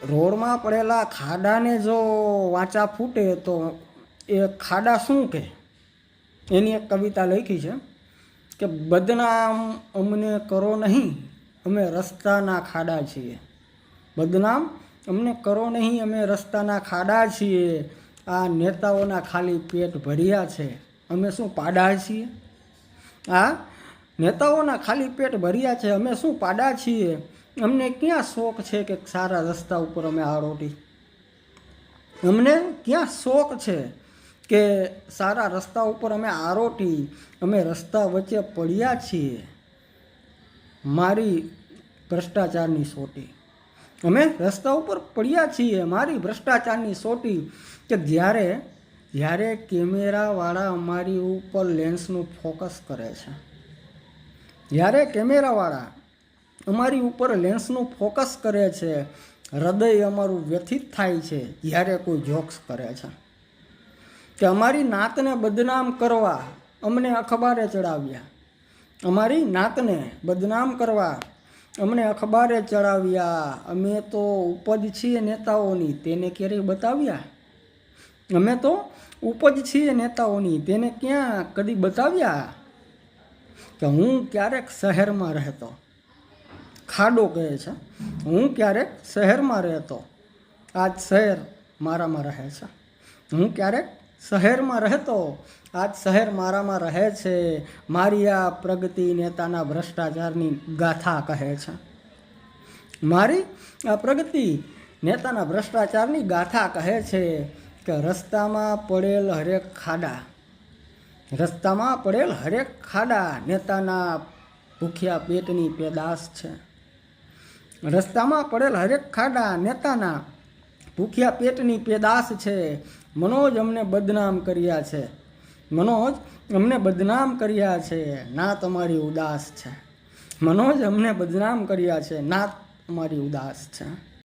રોડમાં પડેલા ખાડાને જો વાંચા ફૂટે તો એ ખાડા શું કે એની એક કવિતા લખી છે કે બદનામ અમને કરો નહીં, અમે રસ્તાના ખાડા છીએ. બદનામ અમને કરો નહીં, અમે રસ્તાના ખાડા છીએ. આ નેતાઓના ખાલી પેટ ભર્યા છે, અમે શું પાડા છીએ? આ નેતાઓના ખાલી પેટ ભર્યા છે, અમે શું પાડા છીએ? અમને ક્યાં શોખ છે કે સારા રસ્તા ઉપર અમે આરોટી? અમને ક્યાં શોખ છે કે સારા રસ્તા ઉપર અમે આરોટી? અમે રસ્તા વચ્ચે પડ્યા છીએ મારી ભ્રષ્ટાચારની સોટી. અમે રસ્તા ઉપર પડ્યા છીએ મારી ભ્રષ્ટાચારની સોટી. કે જ્યારે કેમેરાવાળા અમારી ઉપર લેન્સનું ફોકસ કરે છે, જ્યારે કેમેરાવાળા અમારી ઉપર લેન્સનું ફોકસ કરે છે, હૃદય અમારું વ્યથિત થાય છે જ્યારે કોઈ જોક્સ કરે છે. કે અમારી નાતને બદનામ કરવા અમને અખબારે ચડાવ્યા, અમારી નાતને બદનામ કરવા અમને અખબારે ચડાવ્યા. અમે તો ઉપજ છીએ નેતાઓની, તેને ક્યારેય બતાવ્યા? અમે તો ઉપજ છીએ નેતાઓની, તેને ક્યાં કદી બતાવ્યા? કે હું ક્યારેક શહેરમાં રહેતો, ખાડો કહે છે, હું ક્યારેક શહેરમાં રહેતો, આજ શહેર મારામાં રહે છે. હું ક્યારેક શહેરમાં રહેતો, આજ શહેર મારામાં રહે છે. મારી આ પ્રગતિ નેતાના ભ્રષ્ટાચારની ગાથા કહે છે. મારી આ પ્રગતિ નેતાના ભ્રષ્ટાચારની ગાથા કહે છે. કે રસ્તામાં પડેલ હરેક ખાડા, રસ્તામાં પડેલ હરેક ખાડા નેતાના ભૂખ્યા પેટની પેદાશ છે. રસ્તામાં પડેલ હરેક ખાડા નેતાના ભૂખ્યા પેટની પેદાશ છે. મનોજ અમને બદનામ કર્યા છે, મનોજ અમને બદનામ કર્યા છે, ના તમારી ઉદાસ છે. મનોજ અમને બદનામ કર્યા છે, ના તમારી ઉદાસ છે.